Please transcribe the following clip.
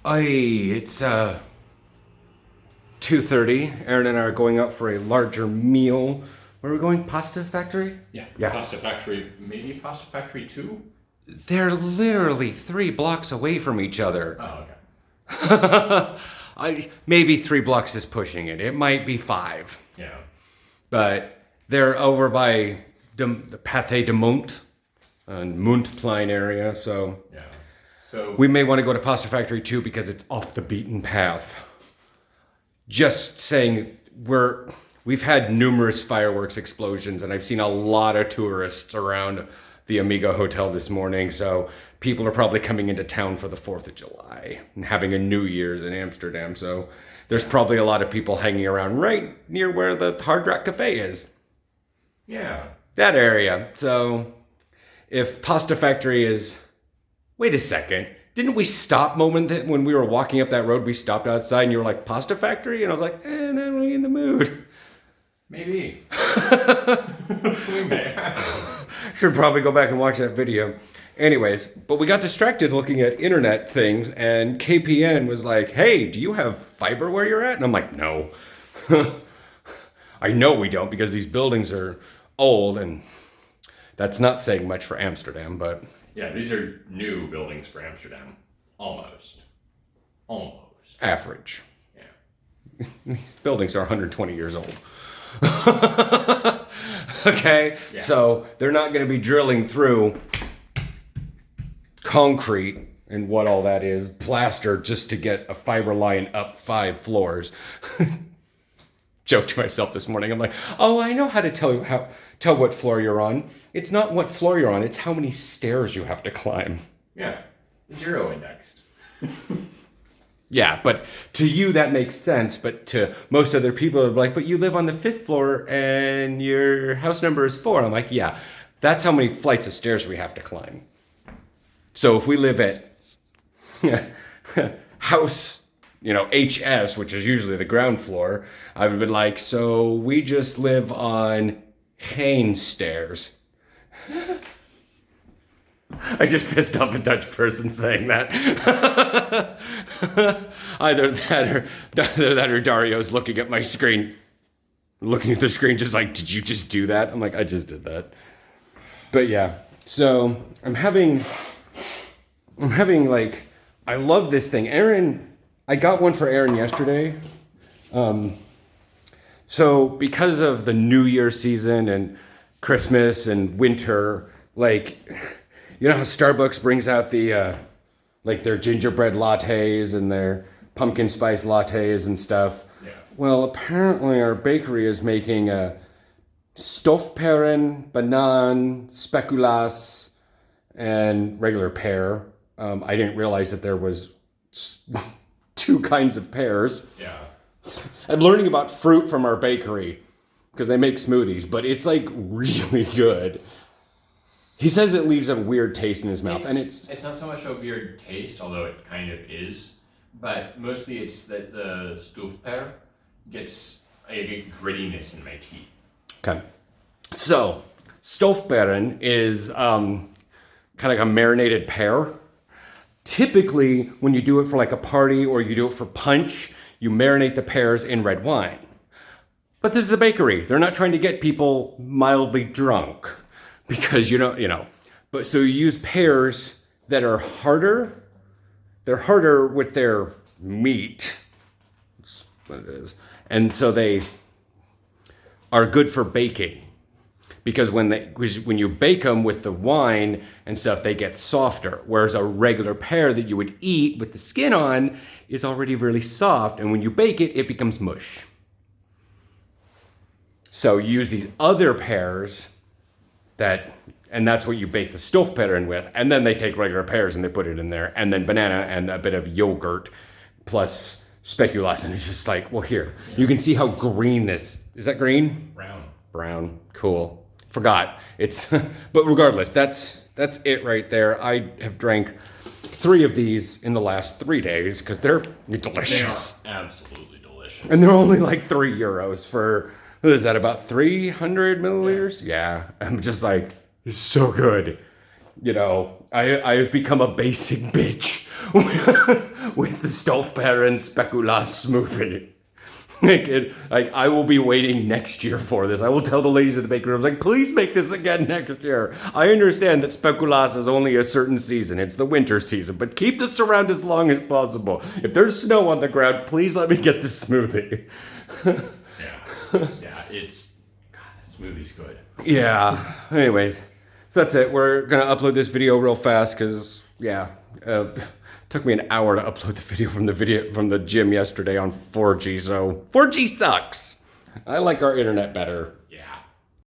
It's 2:30. Aaron and I are going out for a larger meal. Where are we going? Pasta Factory? Yeah, Yeah. Pasta Factory, maybe Pasta Factory 2? They're literally 3 blocks away from each other. Oh, okay. Maybe 3 blocks is pushing it. It might be 5. Yeah. But they're over by the Pathé de Mont and Muntplein area, so Yeah. So, we may want to go to Pasta Factory too because it's off the beaten path. Just saying, we've had numerous fireworks explosions, and I've seen a lot of tourists around the Amiga Hotel this morning. So people are probably coming into town for the 4th of July and having a New Year's in Amsterdam. So there's probably a lot of people hanging around right near where the Hard Rock Cafe is. yeah. That area. So if Pasta Factory is... Wait a second. Didn't we stop when we were walking up that road? We stopped outside and you were like, Pasta Factory? And I was like, not really in the mood. Maybe. We may have. Should probably go back and watch that video. Anyways, but we got distracted looking at internet things, and KPN was like, hey, do you have fiber where you're at? And I'm like, no. I know we don't because these buildings are old, and that's not saying much for Amsterdam, but... Yeah, these are new buildings for Amsterdam. Almost. Almost. average. Yeah. These buildings are 120 years old. Okay? Yeah. So they're not going to be drilling through concrete and what all that is, plaster, just to get a fiber line up 5 floors. Joked to myself this morning. I'm like, oh, I know how to tell what floor you're on. It's not what floor you're on, it's how many stairs you have to climb. Yeah. 0 indexed. Yeah, but to you that makes sense, but to most other people are like, but you live on the 5th floor and your house number is 4. I'm like, yeah, that's how many flights of stairs we have to climb. So if we live at house, HS, which is usually the ground floor, I would have been like, so we just live on Haynes stairs. I just pissed off a Dutch person saying that. Either that or Dario's looking at my screen, looking at the screen just like, did you just do that? I'm like, I just did that. But yeah, so I'm having like, I love this thing. I got one for Aaron yesterday. So because of the New Year season and Christmas and winter, like, you know how Starbucks brings out the, like their gingerbread lattes and their pumpkin spice lattes and stuff? Yeah. Well, apparently our bakery is making a stofperen, banaan, speculoos, and regular pear. I didn't realize that there was 2 kinds of pears. Yeah. I'm learning about fruit from our bakery because they make smoothies, but it's like really good. He says it leaves a weird taste in his mouth, and it's not so much a weird taste, although it kind of is, but mostly it's that the stoofpear gets I get grittiness in my teeth. okay. So stofperen is kind of like a marinated pear. Typically, when you do it for like a party or you do it for punch, you marinate the pears in red wine. But this is a bakery. They're not trying to get people mildly drunk because But so you use pears that are harder. They're harder with their meat. That's what it is. And so they are good for baking. Because when you bake them with the wine and stuff, they get softer. Whereas a regular pear that you would eat with the skin on is already really soft. And when you bake it, it becomes mush. So you use these other pears and that's what you bake the stofperen with. And then they take regular pears and they put it in there. And then banana and a bit of yogurt plus speculoos. And it's just like, well, here, you can see how green this, is that green? Brown, cool. Forgot. But regardless, that's it right there. I have drank 3 of these in the last 3 days because they're delicious. They are absolutely delicious. And they're only like €3 for, what is that, about 300 milliliters? Yeah. I'm just like, it's so good. I've become a basic bitch with the Stolfbären Speculoos smoothie. Like I will be waiting next year for this. I will tell the ladies at the bakery, I'm like, please make this again next year. I understand that speculoos is only a certain season. It's the winter season, but keep this around as long as possible. If there's snow on the ground, please let me get this smoothie. Yeah, it's God, that smoothie's good. Yeah. Anyways, so that's it. We're gonna upload this video real fast because took me an hour to upload the video from the gym yesterday on 4G. So 4G sucks. I like our internet better.